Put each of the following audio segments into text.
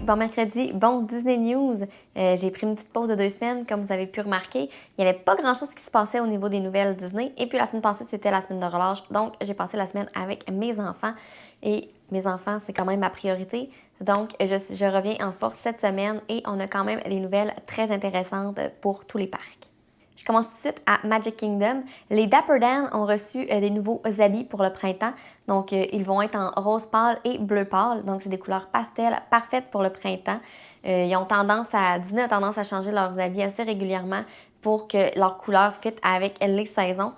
bon mercredi, bon Disney News. J'ai pris une petite pause de 2 semaines, comme vous avez pu remarquer. Il n'y avait pas grand-chose qui se passait au niveau des nouvelles Disney. Et puis la semaine passée, c'était la semaine de relâche. Donc, j'ai passé la semaine avec mes enfants. Et mes enfants, c'est quand même ma priorité. Donc, je reviens en force cette semaine et on a quand même des nouvelles très intéressantes pour tous les parcs. Je commence tout de suite à Magic Kingdom. Les Dapper Dan ont reçu des nouveaux habits pour le printemps. Donc, ils vont être en rose pâle et bleu pâle. Donc, c'est des couleurs pastel parfaites pour le printemps. Disney a tendance à changer leurs habits assez régulièrement pour que leurs couleurs fit avec les saisons.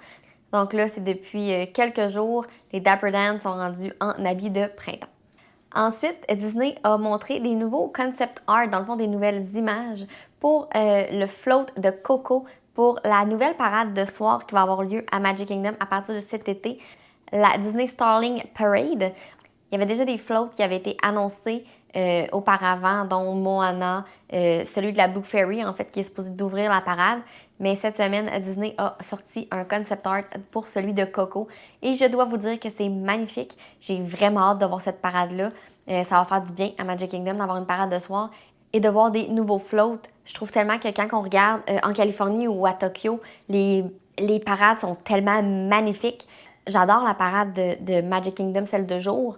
Donc là, c'est depuis quelques jours, les Dapper Dan sont rendus en habits de printemps. Ensuite, Disney a montré des nouveaux concept art, dans le fond des nouvelles images pour le float de Coco pour la nouvelle parade de soir qui va avoir lieu à Magic Kingdom à partir de cet été, la Disney Starling Parade. Il y avait déjà des floats qui avaient été annoncés auparavant, dont Moana, celui de la Blue Fairy, en fait, qui est supposé d'ouvrir la parade. Mais cette semaine, Disney a sorti un concept art pour celui de Coco. Et je dois vous dire que c'est magnifique. J'ai vraiment hâte de voir cette parade-là. Ça va faire du bien à Magic Kingdom d'avoir une parade de soir et de voir des nouveaux floats. Je trouve tellement que quand on regarde en Californie ou à Tokyo, les parades sont tellement magnifiques. J'adore la parade de Magic Kingdom, celle de jour,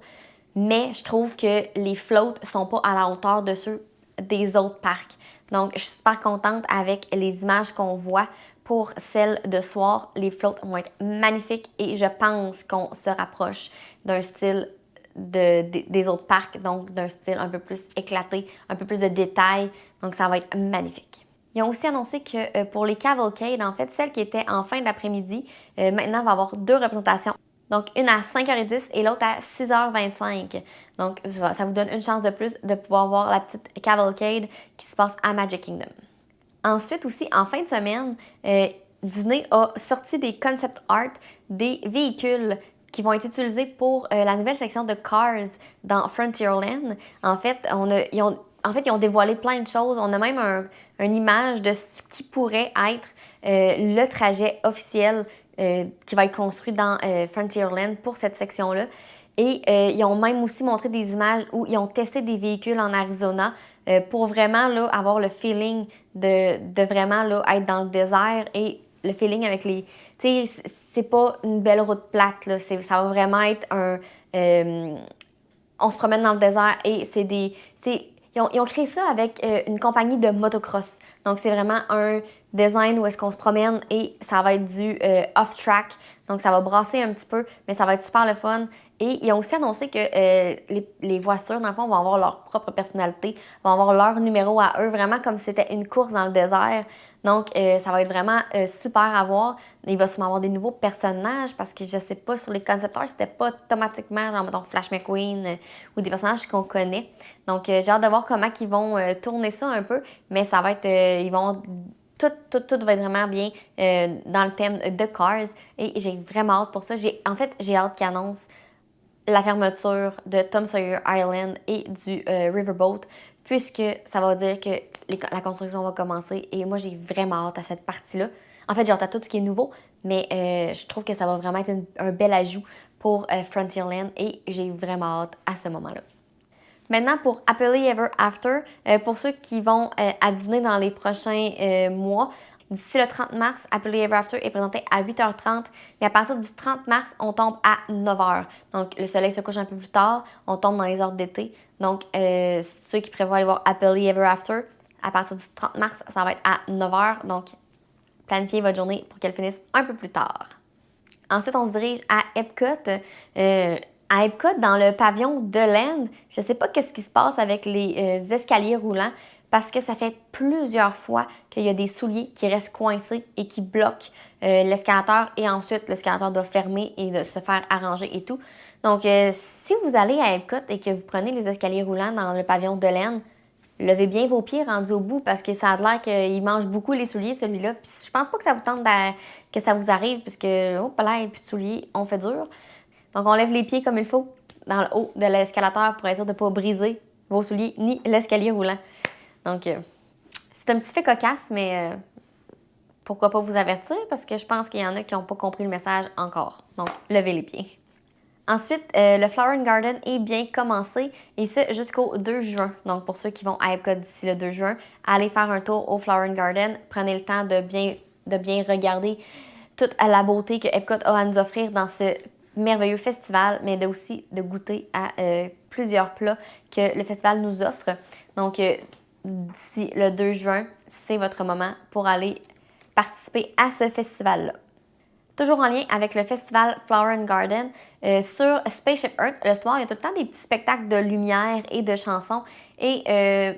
mais je trouve que les floats sont pas à la hauteur de ceux des autres parcs. Donc, je suis super contente avec les images qu'on voit pour celle de soir. Les floats vont être magnifiques et je pense qu'on se rapproche d'un style des autres parcs, donc d'un style un peu plus éclaté, un peu plus de détails. Donc, ça va être magnifique. Ils ont aussi annoncé que pour les cavalcades, en fait, celle qui était en fin d'après-midi, maintenant va avoir 2 représentations. Donc, une à 5h10 et l'autre à 6h25. Donc, ça vous donne une chance de plus de pouvoir voir la petite cavalcade qui se passe à Magic Kingdom. Ensuite aussi, en fin de semaine, Disney a sorti des concept art des véhicules qui vont être utilisés pour la nouvelle section de Cars dans Frontierland. En fait, ils ont dévoilé plein de choses. On a même une image de ce qui pourrait être le trajet officiel qui va être construit dans Frontierland pour cette section-là. Et ils ont même aussi montré des images où ils ont testé des véhicules en Arizona pour vraiment là, avoir le feeling de vraiment là, être dans le désert et le feeling avec les... Tu sais, c'est pas une belle route plate, là. Ça va vraiment être un... on se promène dans le désert et c'est des... Ils ont créé ça avec une compagnie de motocross. Donc, c'est vraiment un design où est-ce qu'on se promène et ça va être du off-track. Donc, ça va brasser un petit peu, mais ça va être super le fun. Et ils ont aussi annoncé que les voitures, dans le fond, vont avoir leur propre personnalité, vont avoir leur numéro à eux, vraiment comme si c'était une course dans le désert. Donc, ça va être vraiment super à voir. Il va sûrement avoir des nouveaux personnages parce que je sais pas, sur les concept art, c'était pas automatiquement, genre, mettons, Flash McQueen ou des personnages qu'on connaît. Donc, j'ai hâte de voir comment ils vont tourner ça un peu, mais ça va être, tout va être vraiment bien dans le thème de Cars et j'ai vraiment hâte pour ça. J'ai hâte qu'ils annoncent la fermeture de Tom Sawyer Island et du Riverboat, puisque ça va dire que la construction va commencer et moi, j'ai vraiment hâte à cette partie-là. En fait, j'ai hâte à tout ce qui est nouveau, mais je trouve que ça va vraiment être un bel ajout pour Frontierland et j'ai vraiment hâte à ce moment-là. Maintenant, pour Happily Ever After, pour ceux qui vont à Disney dans les prochains mois, d'ici le 30 mars, Happily Ever After est présenté à 8h30, mais à partir du 30 mars, on tombe à 9h. Donc, le soleil se couche un peu plus tard, on tombe dans les heures d'été. Donc, ceux qui prévoient aller voir Happily Ever After, à partir du 30 mars, ça va être à 9h. Donc, planifiez votre journée pour qu'elle finisse un peu plus tard. Ensuite, on se dirige à Epcot. À Epcot, dans le pavillon de Land, je ne sais pas qu'est-ce qui se passe avec les escaliers roulants parce que ça fait plusieurs fois qu'il y a des souliers qui restent coincés et qui bloquent l'escalator et ensuite l'escalator doit fermer et de se faire arranger et tout. Donc, si vous allez à Epcot et que vous prenez les escaliers roulants dans le pavillon de Land, levez bien vos pieds rendus au bout parce que ça a l'air qu'il mange beaucoup les souliers, celui-là. Puis je pense pas que ça vous tente que ça vous arrive puisque, oh, là, et puis de souliers, on fait dur. Donc, on lève les pieds comme il faut dans le haut de l'escalator pour être sûr de ne pas briser vos souliers ni l'escalier roulant. Donc, c'est un petit fait cocasse, mais pourquoi pas vous avertir parce que je pense qu'il y en a qui n'ont pas compris le message encore. Donc, levez les pieds. Ensuite, le Flower and Garden est bien commencé et ça jusqu'au 2 juin. Donc, pour ceux qui vont à Epcot d'ici le 2 juin, allez faire un tour au Flower and Garden. Prenez le temps de bien regarder toute la beauté que Epcot a à nous offrir dans ce merveilleux festival, mais aussi de goûter à plusieurs plats que le festival nous offre. Donc, d'ici le 2 juin, c'est votre moment pour aller participer à ce festival-là. Toujours en lien avec le festival Flower and Garden, sur Spaceship Earth, le soir, il y a tout le temps des petits spectacles de lumière et de chansons. Et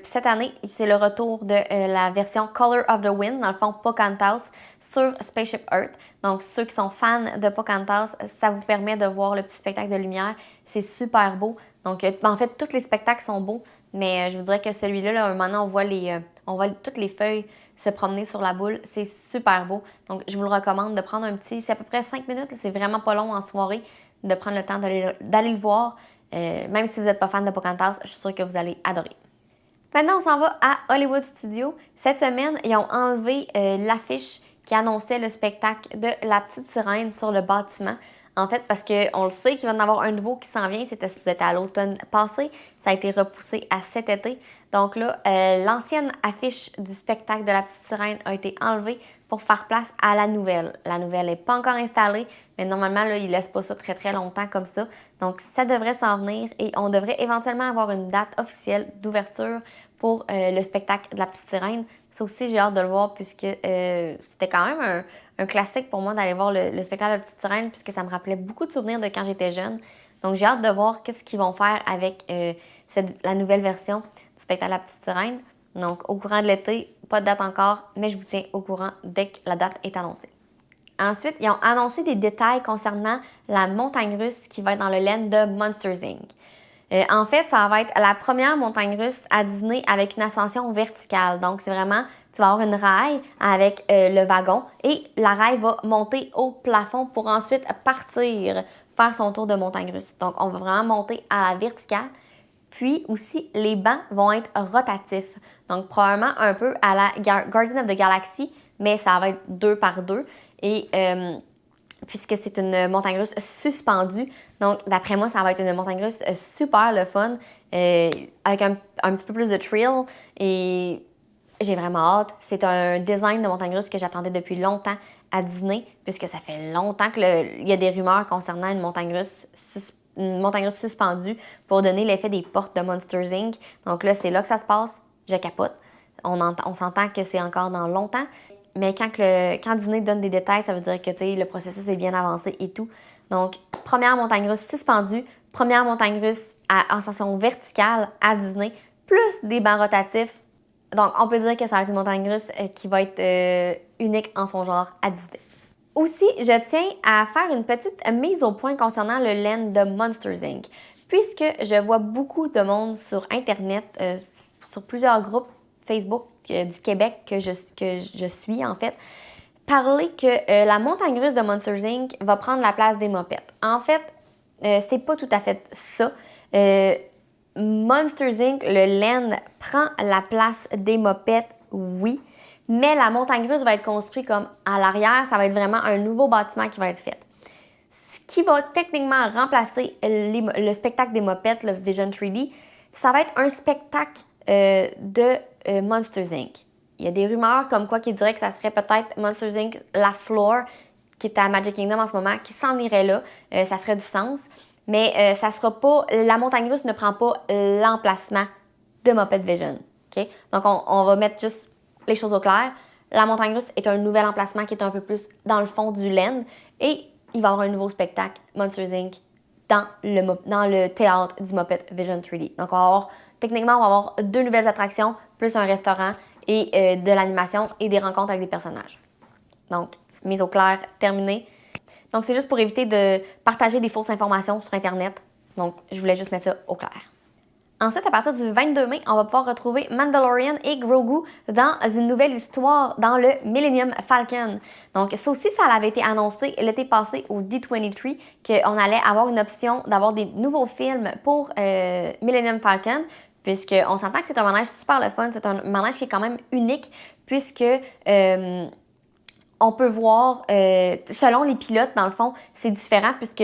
cette année, c'est le retour de la version Color of the Wind, dans le fond Pocahontas, sur Spaceship Earth. Donc, ceux qui sont fans de Pocahontas, ça vous permet de voir le petit spectacle de lumière. C'est super beau. Donc, en fait, tous les spectacles sont beaux, mais je vous dirais que celui-là, là, maintenant, on voit toutes les feuilles se promener sur la boule. C'est super beau. Donc, je vous le recommande de prendre un petit... C'est à peu près 5 minutes. C'est vraiment pas long en soirée de prendre le temps d'aller le voir. Même si vous n'êtes pas fan de Pocahontas, je suis sûre que vous allez adorer. Maintenant, on s'en va à Hollywood Studios. Cette semaine, ils ont enlevé l'affiche qui annonçait le spectacle de La Petite Sirène sur le bâtiment. En fait, parce qu'on le sait qu'il va y en avoir un nouveau qui s'en vient. C'était supposé être à l'automne passé. Ça a été repoussé à cet été. Donc là, l'ancienne affiche du spectacle de La Petite Sirène a été enlevée pour faire place à la nouvelle. La nouvelle n'est pas encore installée, mais normalement, là, ils ne laissent pas ça très, très longtemps comme ça. Donc, ça devrait s'en venir et on devrait éventuellement avoir une date officielle d'ouverture pour le spectacle de La Petite Sirène. Ça aussi, j'ai hâte de le voir puisque c'était quand même un classique pour moi d'aller voir le spectacle de La Petite Sirène puisque ça me rappelait beaucoup de souvenirs de quand j'étais jeune. Donc, j'ai hâte de voir qu'est-ce qu'ils vont faire avec la nouvelle version du spectacle de La Petite Sirène. Donc, au courant de l'été, pas de date encore, mais je vous tiens au courant dès que la date est annoncée. Ensuite, ils ont annoncé des détails concernant la montagne russe qui va être dans le land de Monsters Inc. En fait, ça va être la première montagne russe à Disney avec une ascension verticale. Donc, c'est vraiment, tu vas avoir une rail avec le wagon et la rail va monter au plafond pour ensuite partir, faire son tour de montagne russe. Donc, on va vraiment monter à la verticale. Puis aussi, les bancs vont être rotatifs. Donc, probablement un peu à la Guardian of the Galaxy, mais ça va être 2 par 2. Et puisque c'est une montagne russe suspendue, donc d'après moi, ça va être une montagne russe super le fun, avec un petit peu plus de thrill. Et j'ai vraiment hâte. C'est un design de montagne russe que j'attendais depuis longtemps à Disney, puisque ça fait longtemps qu'il y a des rumeurs concernant une montagne russe suspendue pour donner l'effet des portes de Monsters Inc. Donc là, c'est là que ça se passe. Je capote. On s'entend que c'est encore dans longtemps. Mais quand Disney donne des détails, ça veut dire que le processus est bien avancé et tout. Donc, première montagne russe suspendue, première montagne russe à ascension verticale à Disney, plus des bancs rotatifs. Donc, on peut dire que ça va être une montagne russe qui va être unique en son genre à Disney. Aussi, je tiens à faire une petite mise au point concernant le land de Monsters Inc. Puisque je vois beaucoup de monde sur Internet, sur plusieurs groupes Facebook du Québec que je suis en fait, parler que la montagne russe de Monsters Inc. va prendre la place des mopettes. En fait, c'est pas tout à fait ça. Monsters Inc., le land prend la place des mopettes, oui, mais la montagne russe va être construite comme à l'arrière, ça va être vraiment un nouveau bâtiment qui va être fait. Ce qui va techniquement remplacer le spectacle des mopettes, le Vision 3D, ça va être un spectacle de Monsters Inc. Il y a des rumeurs comme quoi qui diraient que ça serait peut-être Monsters Inc. La Floor, qui est à Magic Kingdom en ce moment, qui s'en irait là. Ça ferait du sens. Mais ça sera pas... La montagne russe ne prend pas l'emplacement de Muppet Vision. Okay? Donc, on va mettre juste les choses au clair. La montagne russe est un nouvel emplacement qui est un peu plus dans le fond du land. Et il va y avoir un nouveau spectacle, Monsters Inc., dans le théâtre du Muppet Vision 3D. Donc, techniquement, on va avoir 2 nouvelles attractions, plus un restaurant et de l'animation et des rencontres avec des personnages. Donc, mise au clair, terminée. Donc, c'est juste pour éviter de partager des fausses informations sur Internet. Donc, je voulais juste mettre ça au clair. Ensuite, à partir du 22 mai, on va pouvoir retrouver Mandalorian et Grogu dans une nouvelle histoire dans le Millennium Falcon. Donc, ça aussi, ça avait été annoncé l'été passé au D23 qu'on allait avoir une option d'avoir des nouveaux films pour Millennium Falcon, puisqu'on s'entend que c'est un manège super le fun, c'est un manège qui est quand même unique, puisque on peut voir, selon les pilotes, dans le fond, c'est différent, puisque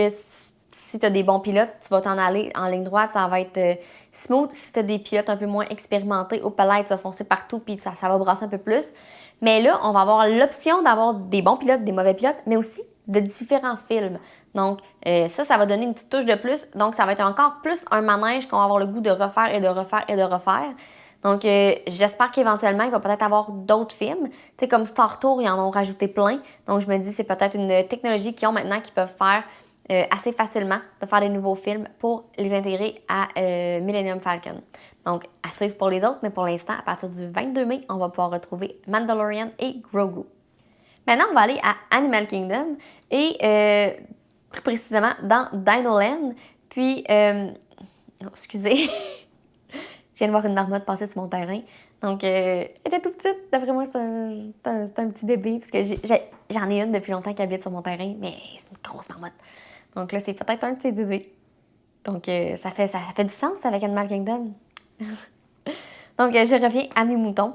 si tu as des bons pilotes, tu vas t'en aller en ligne droite, ça va être smooth. Si tu as des pilotes un peu moins expérimentés, au palais, tu vas foncer partout puis ça va brasser un peu plus. Mais là, on va avoir l'option d'avoir des bons pilotes, des mauvais pilotes, mais aussi de différents films. Donc, ça va donner une petite touche de plus. Donc, ça va être encore plus un manège qu'on va avoir le goût de refaire et de refaire et de refaire. Donc, j'espère qu'éventuellement, il va peut-être avoir d'autres films. Tu sais, comme Star Tour, ils en ont rajouté plein. Donc, je me dis, c'est peut-être une technologie qu'ils ont maintenant qu'ils peuvent faire assez facilement, de faire des nouveaux films pour les intégrer à Millennium Falcon. Donc, à suivre pour les autres, mais pour l'instant, à partir du 22 mai, on va pouvoir retrouver Mandalorian et Grogu. Maintenant, on va aller à Animal Kingdom et plus précisément dans Dino Land. Puis, excusez, je viens de voir une marmotte passer sur mon terrain. Donc, elle était tout petite. D'après moi, c'est un petit bébé. Parce que j'en ai une depuis longtemps qui habite sur mon terrain, mais c'est une grosse marmotte. Donc là, c'est peut-être un de ses bébés. Donc, ça fait du sens avec Animal Kingdom. Donc, je reviens à mes moutons.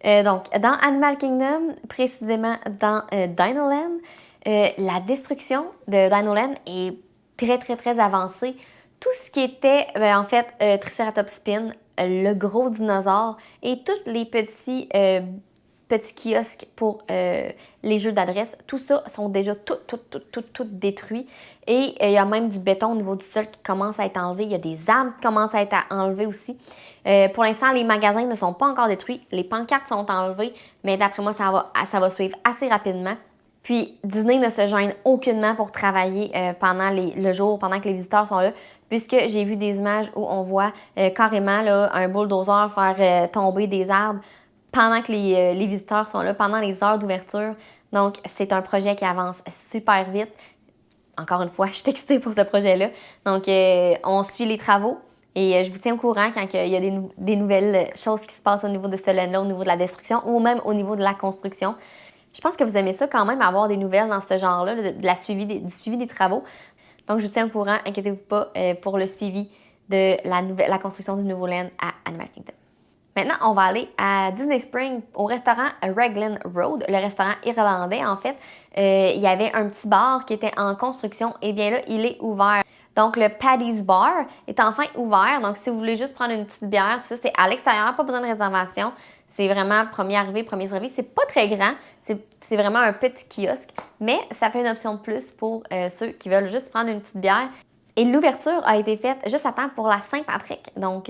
Donc, dans Animal Kingdom, précisément dans Dino Land, la destruction de Dino Land est très, très, très avancée. Tout ce qui était, en fait, Triceratops Spin, le gros dinosaure et tous les petits kiosques pour les jeux d'adresse, tout ça sont déjà tout détruits. Et il y a même du béton au niveau du sol qui commence à être enlevé. Il y a des arbres qui commencent à être enlevés aussi. Pour l'instant, les magasins ne sont pas encore détruits. Les pancartes sont enlevées, mais d'après moi, ça va suivre assez rapidement. Puis Disney ne se gêne aucunement pour travailler pendant le jour, pendant que les visiteurs sont là, puisque j'ai vu des images où on voit carrément là, un bulldozer faire tomber des arbres pendant que les visiteurs sont là, pendant les heures d'ouverture. Donc, c'est un projet qui avance super vite. Encore une fois, je suis excitée pour ce projet-là. Donc, on suit les travaux et je vous tiens au courant quand il y a des nouvelles choses qui se passent au niveau de ce land-là, au niveau de la destruction ou même au niveau de la construction. Je pense que vous aimez ça quand même, avoir des nouvelles dans ce genre-là, du suivi des travaux. Donc, je vous tiens au courant, inquiétez-vous pas pour le suivi de la construction du nouveau land à Animal Kingdom. Maintenant, on va aller à Disney Springs, au restaurant Raglan Road, le restaurant irlandais en fait. Il y avait un petit bar qui était en construction. Et bien là, il est ouvert. Donc, le Paddy's Bar est enfin ouvert. Donc, si vous voulez juste prendre une petite bière, tout ça, c'est à l'extérieur, pas besoin de réservation. C'est vraiment premier arrivé, premier servi. C'est pas très grand. C'est vraiment un petit kiosque. Mais ça fait une option de plus pour ceux qui veulent juste prendre une petite bière. Et l'ouverture a été faite juste à temps pour la Saint-Patrick. Donc,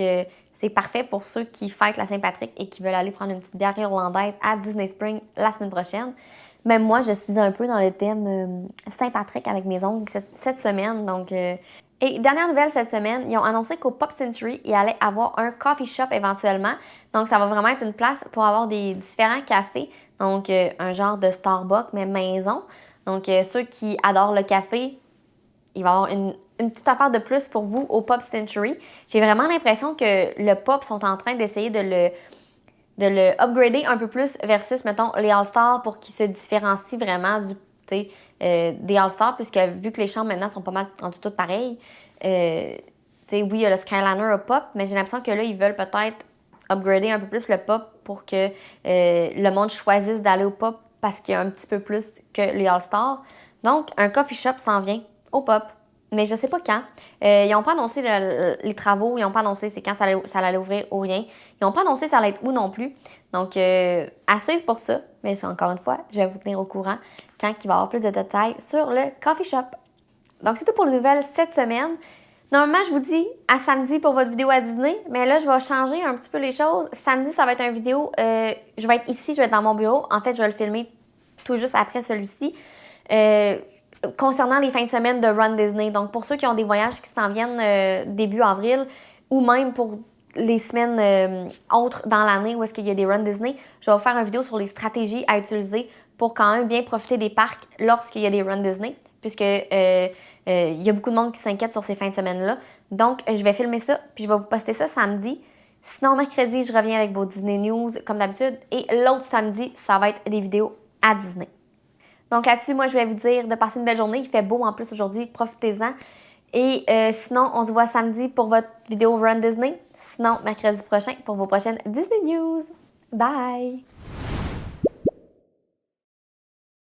c'est parfait pour ceux qui fêtent la Saint-Patrick et qui veulent aller prendre une petite bière irlandaise à Disney Springs la semaine prochaine. Même moi, je suis un peu dans le thème Saint-Patrick avec mes ongles cette semaine. Donc, et dernière nouvelle cette semaine, ils ont annoncé qu'au Pop Century, il allait avoir un coffee shop éventuellement. Donc, ça va vraiment être une place pour avoir des différents cafés. Donc, un genre de Starbucks, mais maison. Donc, ceux qui adorent le café, il va y avoir une petite affaire de plus pour vous au Pop Century. J'ai vraiment l'impression que le Pop sont en train d'essayer de le upgrader un peu plus versus, mettons, les All-Stars pour qu'ils se différencient vraiment des All-Stars, puisque vu que les chambres maintenant sont pas mal rendues toutes pareilles, oui, il y a le Skyliner au Pop, mais j'ai l'impression que là, ils veulent peut-être upgrader un peu plus le Pop pour que le monde choisisse d'aller au Pop parce qu'il y a un petit peu plus que les All-Stars. Donc, un coffee shop s'en vient au Pop. Mais je sais pas quand. Ils n'ont pas annoncé les travaux, ils n'ont pas annoncé c'est quand ça allait ouvrir ou rien. Ils n'ont pas annoncé ça allait être où non plus. Donc, à suivre pour ça. Mais encore une fois, je vais vous tenir au courant quand il va y avoir plus de détails sur le coffee shop. Donc, c'est tout pour les nouvelles cette semaine. Normalement, je vous dis à samedi pour votre vidéo à Disney, mais là, je vais changer un petit peu les choses. Samedi, ça va être une vidéo, je vais être ici, je vais être dans mon bureau. En fait, je vais le filmer tout juste après celui-ci. Concernant les fins de semaine de Run Disney. Donc, pour ceux qui ont des voyages qui s'en viennent début avril ou même pour les semaines autres dans l'année où est-ce qu'il y a des Run Disney, je vais vous faire une vidéo sur les stratégies à utiliser pour quand même bien profiter des parcs lorsqu'il y a des Run Disney, puisque il y a beaucoup de monde qui s'inquiète sur ces fins de semaine-là. Donc, je vais filmer ça, puis je vais vous poster ça samedi. Sinon, mercredi, je reviens avec vos Disney News comme d'habitude. Et l'autre samedi, ça va être des vidéos à Disney. Donc là-dessus, moi, je vais vous dire de passer une belle journée. Il fait beau en plus aujourd'hui, profitez-en. Et sinon, on se voit samedi pour votre vidéo Run Disney. Sinon, mercredi prochain pour vos prochaines Disney News. Bye!